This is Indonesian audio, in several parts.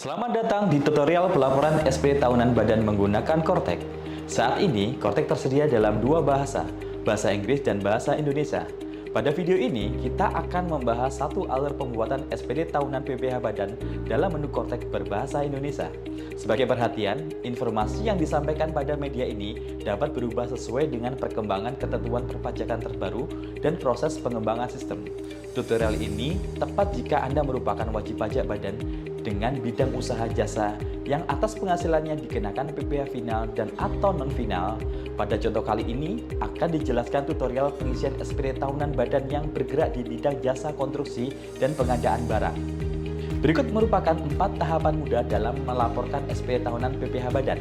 Selamat datang di tutorial pelaporan SP tahunan badan menggunakan Kortek. Saat ini, Kortek tersedia dalam dua bahasa, bahasa Inggris dan bahasa Indonesia. Pada video ini, kita akan membahas satu alur pembuatan SPD tahunan PPh Badan dalam menu Kortek berbahasa Indonesia. Sebagai perhatian, informasi yang disampaikan pada media ini dapat berubah sesuai dengan perkembangan ketentuan perpajakan terbaru dan proses pengembangan sistem. Tutorial ini tepat jika Anda merupakan wajib pajak badan dengan bidang usaha jasa yang atas penghasilannya dikenakan PPh final dan atau non-final. Pada contoh kali ini akan dijelaskan tutorial pengisian SPD tahunan badan yang bergerak di bidang jasa konstruksi dan pengadaan barang. Berikut merupakan 4 tahapan mudah dalam melaporkan SPD tahunan PPh Badan.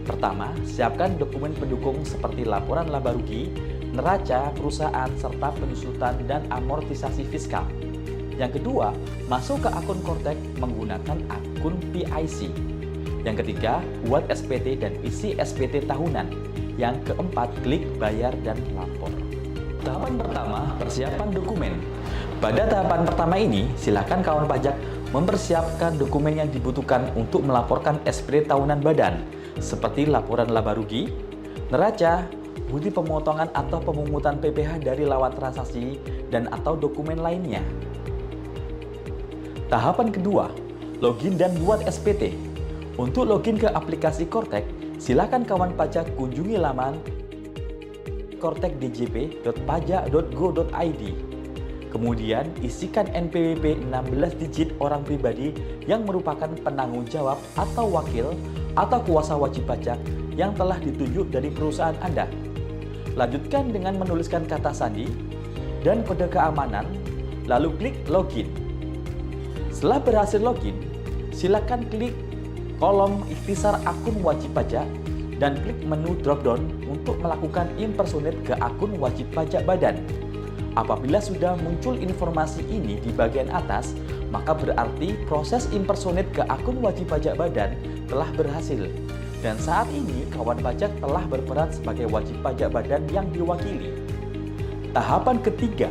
Pertama, siapkan dokumen pendukung seperti laporan laba rugi, neraca perusahaan, serta penyusutan dan amortisasi fiskal. Yang kedua, masuk ke akun Kortek menggunakan akun PIC. Yang ketiga, buat SPT dan isi SPT tahunan. Yang keempat, klik bayar dan lapor. Tahapan pertama, persiapan dokumen. Pada tahapan pertama ini, silakan kawan pajak mempersiapkan dokumen yang dibutuhkan untuk melaporkan SPD tahunan badan, seperti laporan laba rugi, neraca, bukti pemotongan atau pemungutan PPh dari lawan transaksi, dan atau dokumen lainnya. Tahapan kedua, login dan buat SPT. Untuk login ke aplikasi Kortek, silakan kawan pajak kunjungi laman kortekdjp.pajak.go.id. Kemudian isikan NPWP 16 digit orang pribadi yang merupakan penanggung jawab atau wakil atau kuasa wajib pajak yang telah ditunjuk dari perusahaan Anda. Lanjutkan dengan menuliskan kata sandi dan kode keamanan, lalu klik login. Setelah berhasil login, silakan klik kolom ikhtisar akun wajib pajak dan klik menu drop-down untuk melakukan impersonate ke akun wajib pajak badan. Apabila sudah muncul informasi ini di bagian atas, maka berarti proses impersonate ke akun wajib pajak badan telah berhasil. Dan saat ini kawan pajak telah berperan sebagai wajib pajak badan yang diwakili. Tahapan ketiga,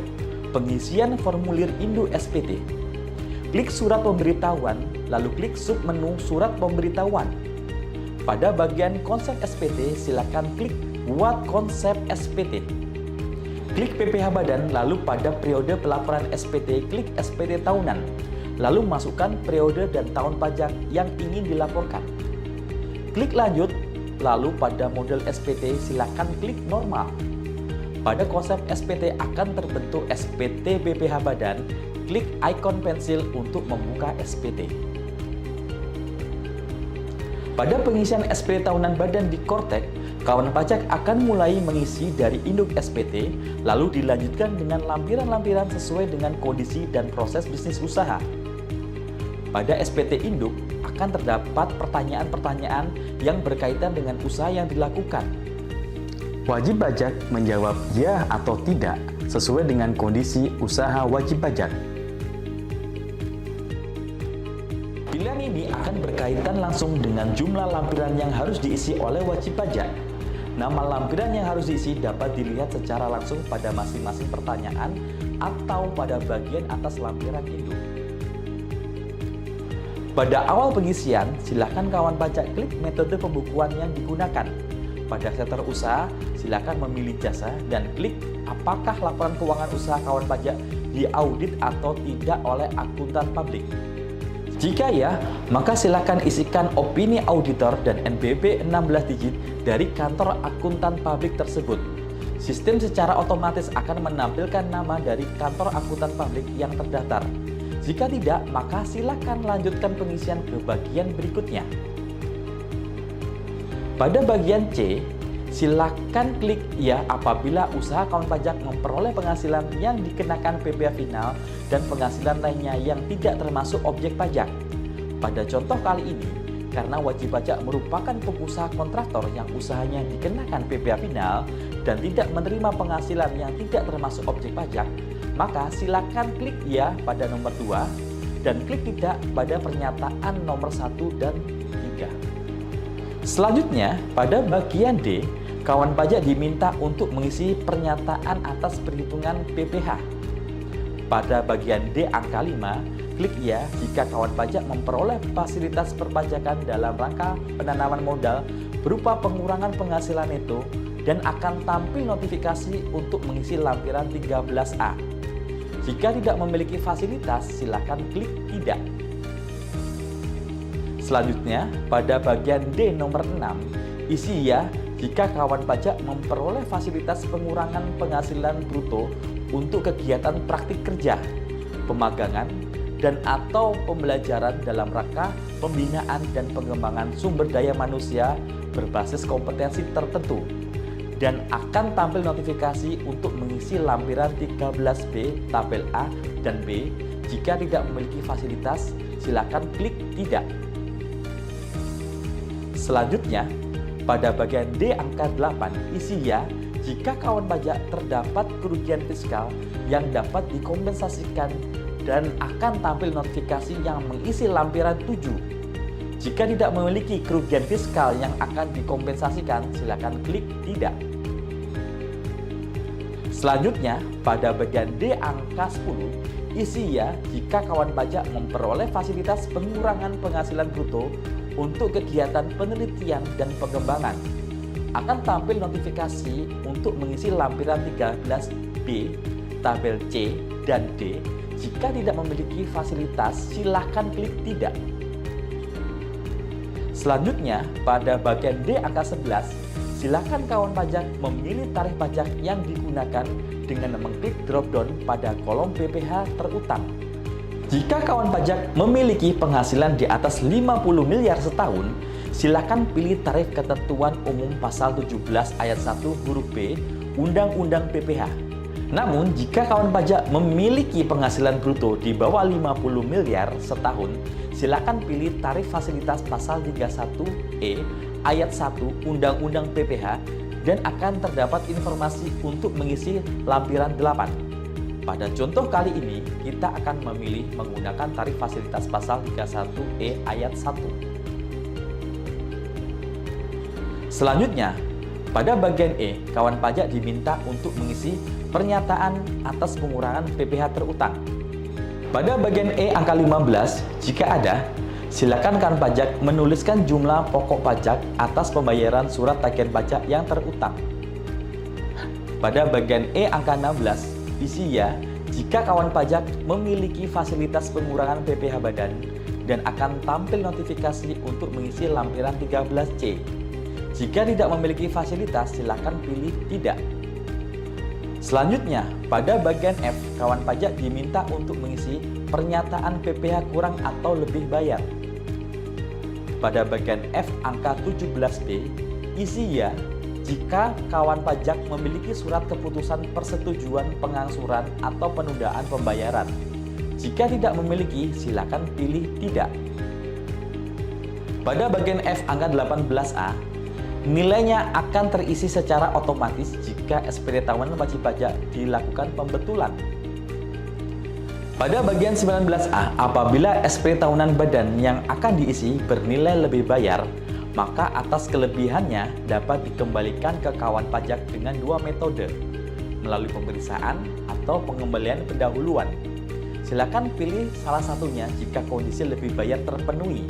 pengisian formulir Indo SPT. Klik surat pemberitahuan, lalu klik submenu surat pemberitahuan. Pada bagian konsep SPT, silakan klik buat konsep SPT. Klik PPh Badan, lalu pada periode pelaporan SPT, klik SPT tahunan. Lalu masukkan periode dan tahun pajak yang ingin dilaporkan. Klik lanjut, lalu pada model SPT, silakan klik normal. Pada konsep SPT akan terbentuk SPT PPh Badan. Klik ikon pensil untuk membuka SPT. Pada pengisian SPD tahunan badan di Kortek, kawan pajak akan mulai mengisi dari induk SPT, lalu dilanjutkan dengan lampiran-lampiran sesuai dengan kondisi dan proses bisnis usaha. Pada SPT induk akan terdapat pertanyaan-pertanyaan yang berkaitan dengan usaha yang dilakukan. Wajib pajak menjawab ya atau tidak sesuai dengan kondisi usaha wajib pajak. Pilihan ini akan berkaitan langsung dengan jumlah lampiran yang harus diisi oleh wajib pajak. Nama lampiran yang harus diisi dapat dilihat secara langsung pada masing-masing pertanyaan atau pada bagian atas lampiran induk. Pada awal pengisian, silakan kawan pajak klik metode pembukuan yang digunakan. Pada sektor usaha, silakan memilih jasa dan klik apakah laporan keuangan usaha kawan pajak diaudit atau tidak oleh akuntan publik. Jika ya, maka silakan isikan opini auditor dan NPWP 16 digit dari kantor akuntan publik tersebut. Sistem secara otomatis akan menampilkan nama dari kantor akuntan publik yang terdaftar. Jika tidak, maka silakan lanjutkan pengisian ke bagian berikutnya. Pada bagian C, silakan klik ya apabila usaha kawan pajak memperoleh penghasilan yang dikenakan PPh final dan penghasilan lainnya yang tidak termasuk objek pajak. Pada contoh kali ini, karena wajib pajak merupakan pengusaha kontraktor yang usahanya dikenakan PPh final dan tidak menerima penghasilan yang tidak termasuk objek pajak, maka silakan klik ya pada nomor 2 dan klik tidak pada pernyataan nomor 1 dan 3. Selanjutnya, pada bagian D, kawan pajak diminta untuk mengisi pernyataan atas perhitungan PPh. Pada bagian D angka 5, klik ya jika kawan pajak memperoleh fasilitas perpajakan dalam rangka penanaman modal berupa pengurangan penghasilan neto dan akan tampil notifikasi untuk mengisi lampiran 13A. Jika tidak memiliki fasilitas, silakan klik tidak. Selanjutnya, pada bagian D nomor 6, isi ya jika kawan pajak memperoleh fasilitas pengurangan penghasilan bruto untuk kegiatan praktik kerja, pemagangan, dan atau pembelajaran dalam rangka pembinaan dan pengembangan sumber daya manusia berbasis kompetensi tertentu, dan akan tampil notifikasi untuk mengisi lampiran 13B tabel A dan B. Jika tidak memiliki fasilitas, silakan klik tidak. Selanjutnya, pada bagian D angka 8, isi ya jika kawan pajak terdapat kerugian fiskal yang dapat dikompensasikan dan akan tampil notifikasi yang mengisi lampiran 7. Jika tidak memiliki kerugian fiskal yang akan dikompensasikan, silakan klik tidak. Selanjutnya, pada bagian D angka 10, isi ya jika kawan pajak memperoleh fasilitas pengurangan penghasilan bruto untuk kegiatan penelitian dan pengembangan. Akan tampil notifikasi untuk mengisi lampiran 13B, tabel C dan D. Jika tidak memiliki fasilitas, silahkan klik tidak. Selanjutnya, pada bagian D angka 11, silakan kawan pajak memilih tarif pajak yang digunakan dengan mengklik drop-down pada kolom PPh terutang. Jika kawan pajak memiliki penghasilan di atas 50 miliar setahun, silakan pilih tarif ketentuan umum pasal 17 ayat 1 huruf B Undang-Undang PPh. Namun, jika kawan pajak memiliki penghasilan bruto di bawah 50 miliar setahun, silakan pilih tarif fasilitas pasal 31E ayat 1 Undang-Undang PPh dan akan terdapat informasi untuk mengisi lampiran 8. Pada contoh kali ini, kita akan memilih menggunakan tarif fasilitas pasal 31E ayat 1. Selanjutnya, pada bagian E, kawan pajak diminta untuk mengisi pernyataan atas pengurangan PPh terutang. Pada bagian E angka 15, jika ada, silakan kawan pajak menuliskan jumlah pokok pajak atas pembayaran surat tagihan pajak yang terutang. Pada bagian E angka 16, isi ya jika kawan pajak memiliki fasilitas pengurangan PPh badan dan akan tampil notifikasi untuk mengisi lampiran 13C. Jika tidak memiliki fasilitas, silakan pilih tidak. Selanjutnya, pada bagian F, kawan pajak diminta untuk mengisi pernyataan PPh kurang atau lebih bayar. Pada bagian F angka 17B, isi ya jika kawan pajak memiliki surat keputusan persetujuan pengangsuran atau penundaan pembayaran. Jika tidak memiliki, silakan pilih tidak. Pada bagian F angka 18A, nilainya akan terisi secara otomatis jika SPT tahunan wajib pajak dilakukan pembetulan. Pada bagian 19A, apabila SPT tahunan badan yang akan diisi bernilai lebih bayar, maka atas kelebihannya dapat dikembalikan ke kawan pajak dengan dua metode, melalui pemeriksaan atau pengembalian pendahuluan. Silakan pilih salah satunya jika kondisi lebih bayar terpenuhi.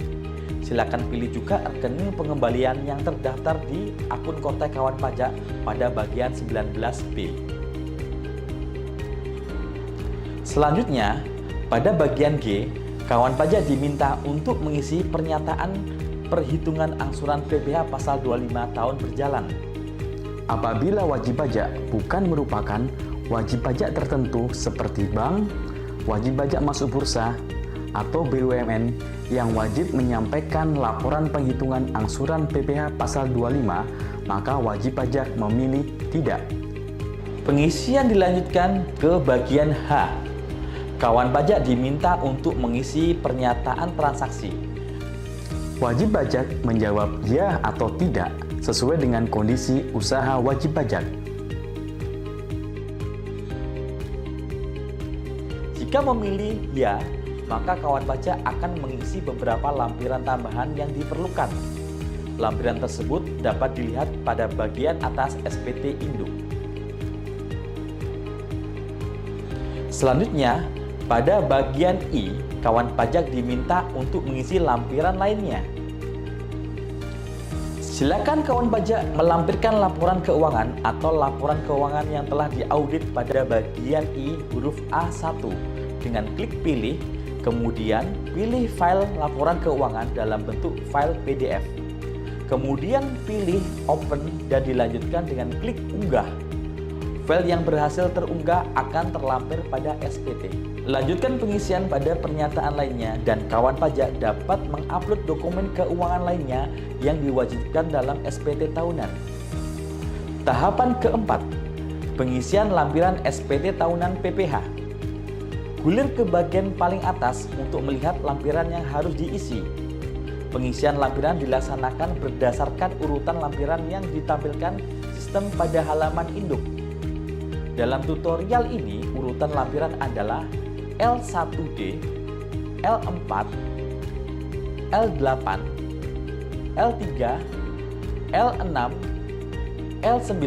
Silakan pilih juga rekening pengembalian yang terdaftar di akun kontak kawan pajak pada bagian 19B. Selanjutnya, pada bagian G, kawan pajak diminta untuk mengisi pernyataan perhitungan angsuran PPh pasal 25 tahun berjalan. Apabila wajib pajak bukan merupakan wajib pajak tertentu seperti bank, wajib pajak masuk bursa, atau BUMN yang wajib menyampaikan laporan penghitungan angsuran PPh pasal 25, maka wajib pajak memilih tidak. Pengisian dilanjutkan ke bagian H. Kawan pajak diminta untuk mengisi pernyataan transaksi. Wajib pajak menjawab ya atau tidak sesuai dengan kondisi usaha wajib pajak. Jika memilih ya, maka kawan pajak akan mengisi beberapa lampiran tambahan yang diperlukan. Lampiran tersebut dapat dilihat pada bagian atas SPT Induk. Selanjutnya, pada bagian I, kawan pajak diminta untuk mengisi lampiran lainnya. Silakan kawan pajak melampirkan laporan keuangan atau laporan keuangan yang telah diaudit pada bagian I huruf A1 dengan klik pilih, kemudian pilih file laporan keuangan dalam bentuk file PDF. Kemudian pilih open dan dilanjutkan dengan klik unggah. File yang berhasil terunggah akan terlampir pada SPT. Lanjutkan pengisian pada pernyataan lainnya dan kawan pajak dapat mengupload dokumen keuangan lainnya yang diwajibkan dalam SPT tahunan. Tahapan keempat, pengisian lampiran SPT tahunan PPH. Gulir ke bagian paling atas untuk melihat lampiran yang harus diisi. Pengisian lampiran dilaksanakan berdasarkan urutan lampiran yang ditampilkan sistem pada halaman induk. Dalam tutorial ini, urutan lampiran adalah L1D, L4, L8, L3, L6, L9,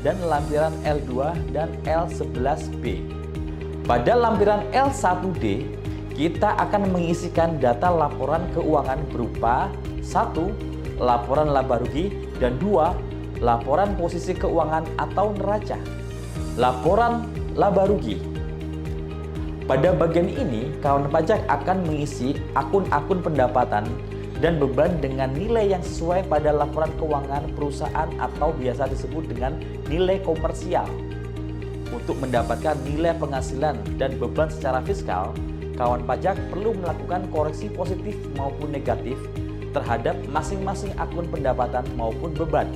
dan lampiran L2 dan L11B. Pada lampiran L1D, kita akan mengisikan data laporan keuangan berupa 1. Laporan laba rugi dan 2. Laporan posisi keuangan atau neraca. Laporan laba rugi. Pada bagian ini, kawan pajak akan mengisi akun-akun pendapatan dan beban dengan nilai yang sesuai pada laporan keuangan perusahaan atau biasa disebut dengan nilai komersial. Untuk mendapatkan nilai penghasilan dan beban secara fiskal, kawan pajak perlu melakukan koreksi positif maupun negatif terhadap masing-masing akun pendapatan maupun beban.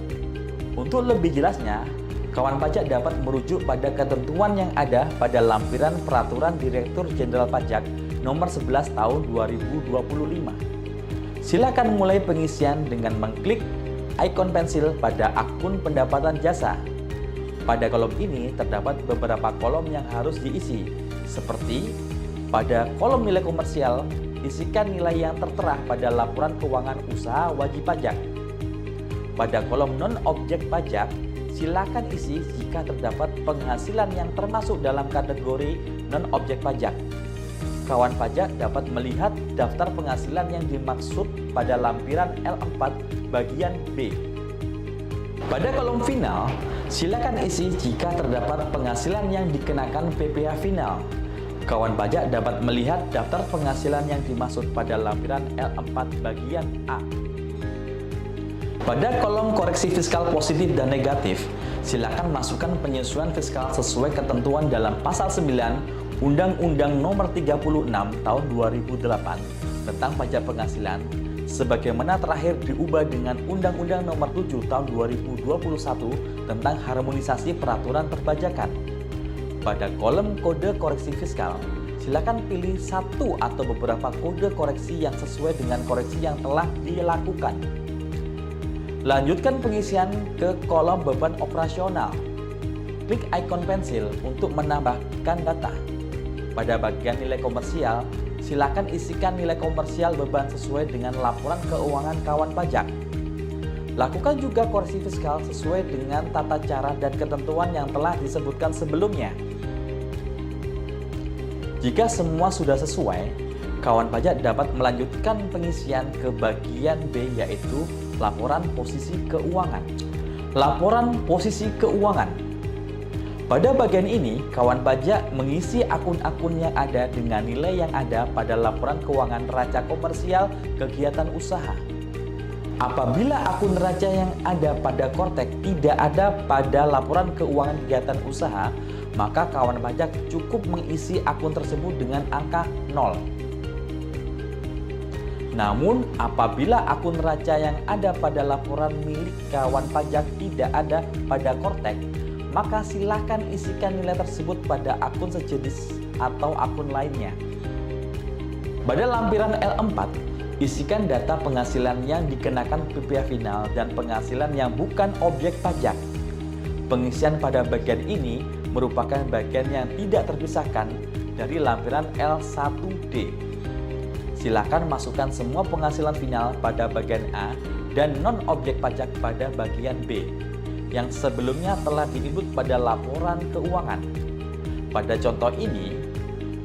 Untuk lebih jelasnya, kawan pajak dapat merujuk pada ketentuan yang ada pada lampiran Peraturan Direktur Jenderal Pajak Nomor 11 Tahun 2025. Silakan mulai pengisian dengan mengklik ikon pensil pada akun pendapatan jasa. Pada kolom ini terdapat beberapa kolom yang harus diisi, seperti pada kolom nilai komersial, isikan nilai yang tertera pada laporan keuangan usaha wajib pajak. Pada kolom non-objek pajak, silakan isi jika terdapat penghasilan yang termasuk dalam kategori non-objek pajak. Kawan pajak dapat melihat daftar penghasilan yang dimaksud pada lampiran L4 bagian B. Pada kolom final, silakan isi jika terdapat penghasilan yang dikenakan PPh final. Kawan pajak dapat melihat daftar penghasilan yang dimaksud pada lampiran L4 bagian A. Pada kolom koreksi fiskal positif dan negatif, silakan masukkan penyesuaian fiskal sesuai ketentuan dalam Pasal 9 Undang-Undang Nomor 36 Tahun 2008 tentang pajak penghasilan, sebagaimana terakhir diubah dengan Undang-Undang Nomor 7 Tahun 2021 tentang harmonisasi peraturan perpajakan. Pada kolom kode koreksi fiskal, silakan pilih satu atau beberapa kode koreksi yang sesuai dengan koreksi yang telah dilakukan. Lanjutkan pengisian ke kolom beban operasional. Klik ikon pensil untuk menambahkan data. Pada bagian nilai komersial, silakan isikan nilai komersial beban sesuai dengan laporan keuangan kawan pajak. Lakukan juga koreksi fiskal sesuai dengan tata cara dan ketentuan yang telah disebutkan sebelumnya. Jika semua sudah sesuai, kawan pajak dapat melanjutkan pengisian ke bagian B, yaitu laporan posisi keuangan. Laporan posisi keuangan. Pada bagian ini, kawan pajak mengisi akun-akun yang ada dengan nilai yang ada pada laporan keuangan neraca komersial kegiatan usaha. Apabila akun neraca yang ada pada Kortek tidak ada pada laporan keuangan kegiatan usaha, maka kawan pajak cukup mengisi akun tersebut dengan angka 0. Namun, apabila akun neraca yang ada pada laporan milik kawan pajak tidak ada pada Kortek, maka silakan isikan nilai tersebut pada akun sejenis atau akun lainnya. Pada lampiran L4, isikan data penghasilan yang dikenakan PPh final dan penghasilan yang bukan objek pajak. Pengisian pada bagian ini merupakan bagian yang tidak terpisahkan dari lampiran L1D. Silakan masukkan semua penghasilan final pada bagian A dan non-objek pajak pada bagian B, yang sebelumnya telah diinput pada laporan keuangan. Pada contoh ini,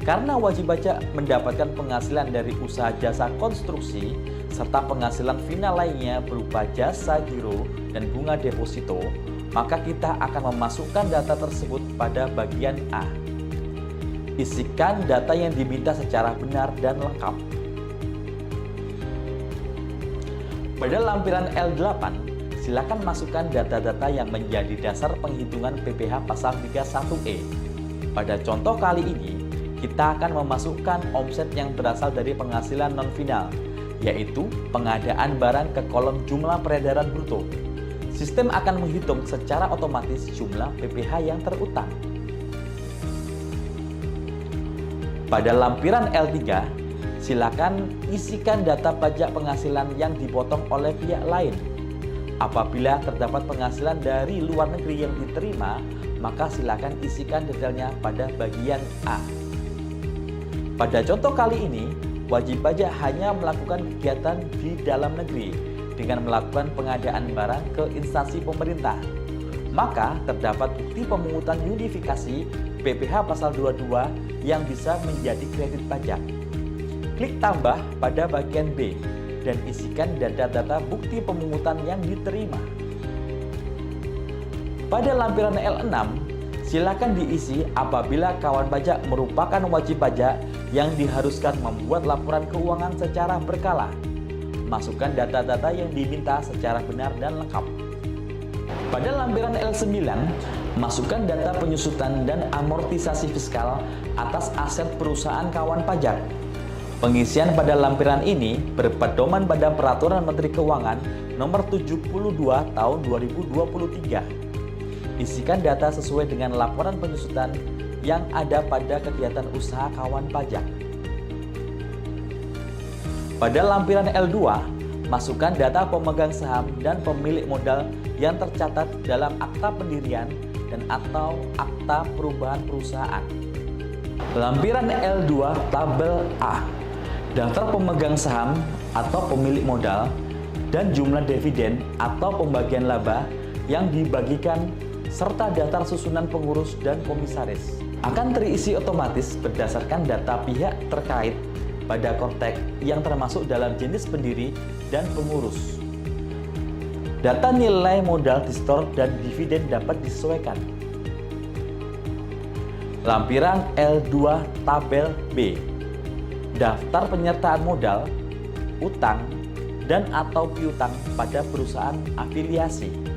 Karena wajib pajak mendapatkan penghasilan dari usaha jasa konstruksi serta penghasilan final lainnya berupa jasa giro dan bunga deposito, maka kita akan memasukkan data tersebut pada bagian A. Isikan data yang diminta secara benar dan lengkap. Pada lampiran L8, silakan masukkan data-data yang menjadi dasar penghitungan PPh pasal 31E. Pada contoh kali ini, kita akan memasukkan omset yang berasal dari penghasilan non-final, yaitu pengadaan barang ke kolom jumlah peredaran bruto. Sistem akan menghitung secara otomatis jumlah PPh yang terutang. Pada lampiran L3, silakan isikan data pajak penghasilan yang dipotong oleh pihak lain. Apabila terdapat penghasilan dari luar negeri yang diterima, maka silakan isikan detailnya pada bagian A. Pada contoh kali ini, wajib pajak hanya melakukan kegiatan di dalam negeri dengan melakukan pengadaan barang ke instansi pemerintah. Maka terdapat bukti pemungutan unifikasi PPh pasal 22 yang bisa menjadi kredit pajak. Klik tambah pada bagian B dan isikan data-data bukti pemungutan yang diterima. Pada lampiran L6, silakan diisi apabila kawan pajak merupakan wajib pajak yang diharuskan membuat laporan keuangan secara berkala. Masukkan data-data yang diminta secara benar dan lengkap. Pada lampiran L9, masukkan data penyusutan dan amortisasi fiskal atas aset perusahaan kawan pajak. Pengisian pada lampiran ini berpedoman pada Peraturan Menteri Keuangan Nomor 72 Tahun 2023. Isikan data sesuai dengan laporan penyusutan yang ada pada kegiatan usaha kawan pajak. Pada lampiran L2, masukkan data pemegang saham dan pemilik modal yang tercatat dalam akta pendirian dan atau akta perubahan perusahaan. Lampiran L2 tabel A, daftar pemegang saham atau pemilik modal dan jumlah dividen atau pembagian laba yang dibagikan serta daftar susunan pengurus dan komisaris akan terisi otomatis berdasarkan data pihak terkait pada Kortek yang termasuk dalam jenis pendiri dan pengurus. Data nilai modal di-store dan dividen dapat disesuaikan. Lampiran L2 tabel B, daftar penyertaan modal, utang, dan atau piutang pada perusahaan afiliasi.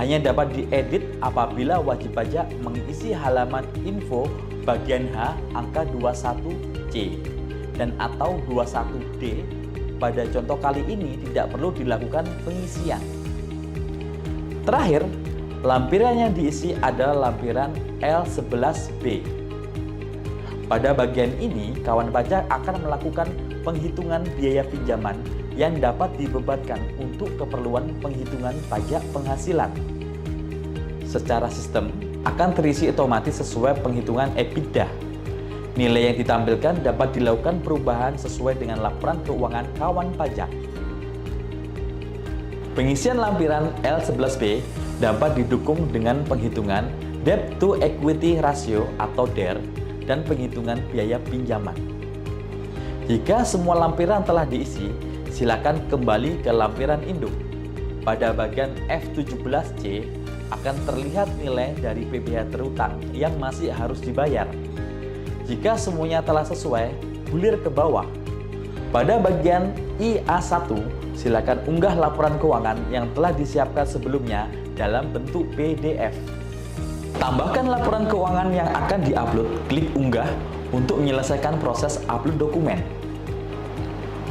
Hanya dapat diedit apabila wajib pajak mengisi halaman info bagian H angka 21C dan atau 21D. Pada contoh kali ini tidak perlu dilakukan pengisian. Terakhir, lampiran yang diisi adalah lampiran L11B. Pada bagian ini, kawan pajak akan melakukan penghitungan biaya pinjaman yang dapat dibebankan untuk keperluan penghitungan pajak penghasilan. Secara sistem akan terisi otomatis sesuai penghitungan EBITDA. Nilai yang ditampilkan dapat dilakukan perubahan sesuai dengan laporan keuangan kawan pajak. Pengisian lampiran L11B dapat didukung dengan penghitungan Debt to Equity Ratio atau DER dan penghitungan biaya pinjaman. Jika semua lampiran telah diisi, silakan kembali ke lampiran induk. Pada bagian F17C akan terlihat nilai dari PPh terutang yang masih harus dibayar. Jika semuanya telah sesuai, gulir ke bawah. Pada bagian IA1, silakan unggah laporan keuangan yang telah disiapkan sebelumnya dalam bentuk PDF. Tambahkan laporan keuangan yang akan diupload, klik unggah untuk menyelesaikan proses upload dokumen.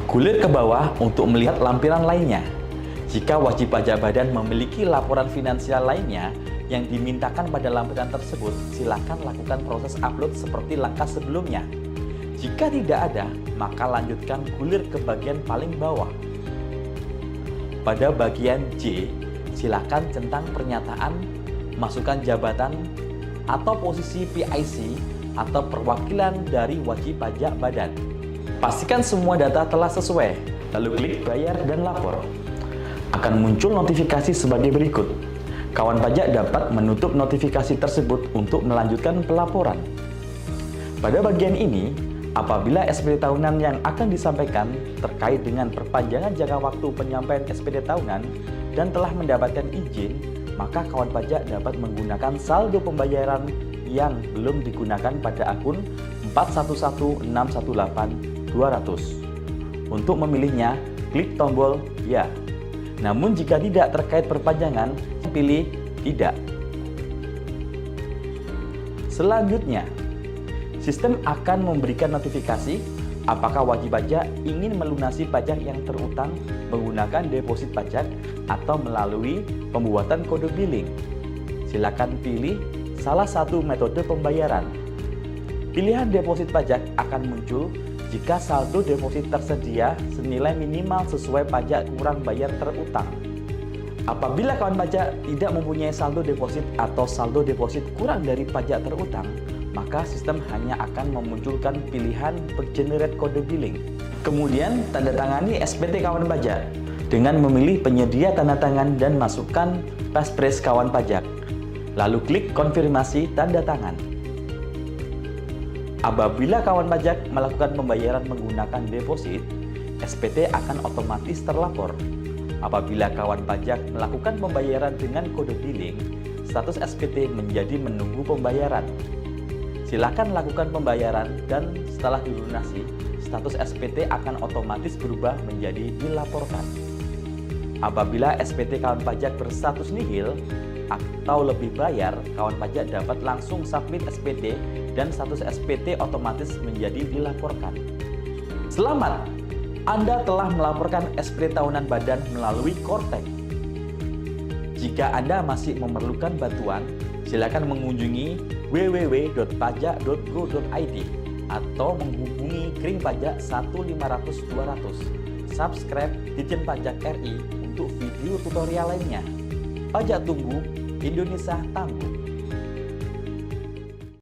Gulir ke bawah untuk melihat lampiran lainnya. Jika wajib pajak badan memiliki laporan finansial lainnya yang dimintakan pada lampiran tersebut, silakan lakukan proses upload seperti langkah sebelumnya. Jika tidak ada, maka lanjutkan gulir ke bagian paling bawah. Pada bagian J, silakan centang pernyataan, masukkan jabatan atau posisi PIC atau perwakilan dari wajib pajak badan. Pastikan semua data telah sesuai, lalu klik bayar dan lapor. Akan muncul notifikasi sebagai berikut. Kawan pajak dapat menutup notifikasi tersebut untuk melanjutkan pelaporan. Pada bagian ini, apabila SPT tahunan yang akan disampaikan terkait dengan perpanjangan jangka waktu penyampaian SPT tahunan dan telah mendapatkan izin, maka kawan pajak dapat menggunakan saldo pembayaran yang belum digunakan pada akun 411618-200. Untuk memilihnya, klik tombol Ya. Namun jika tidak terkait perpanjangan, pilih Tidak. Selanjutnya, sistem akan memberikan notifikasi apakah wajib pajak ingin melunasi pajak yang terutang menggunakan deposit pajak atau melalui pembuatan kode billing. Silakan pilih salah satu metode pembayaran. Pilihan deposit pajak akan muncul jika saldo deposit tersedia senilai minimal sesuai pajak kurang bayar terutang. Apabila kawan pajak tidak mempunyai saldo deposit atau saldo deposit kurang dari pajak terutang, maka sistem hanya akan memunculkan pilihan generate kode billing. Kemudian, tanda tangani SPT kawan pajak dengan memilih penyedia tanda tangan dan masukkan passphrase kawan pajak. Lalu klik konfirmasi tanda tangan. Apabila kawan pajak melakukan pembayaran menggunakan deposit, SPT akan otomatis terlapor. Apabila kawan pajak melakukan pembayaran dengan kode billing, status SPT menjadi menunggu pembayaran. Silakan lakukan pembayaran dan setelah dilunasi, status SPT akan otomatis berubah menjadi dilaporkan. Apabila SPT kawan pajak berstatus nihil atau lebih bayar, kawan pajak dapat langsung submit SPT dan status SPT otomatis menjadi dilaporkan. Selamat! Anda telah melaporkan SPT tahunan badan melalui Kortek. Jika Anda masih memerlukan bantuan, silakan mengunjungi www.pajak.go.id atau menghubungi Kring Pajak 1500200. Subscribe Ditjen Pajak RI untuk video tutorial lainnya. Pajak tunggu, Indonesia tangguh.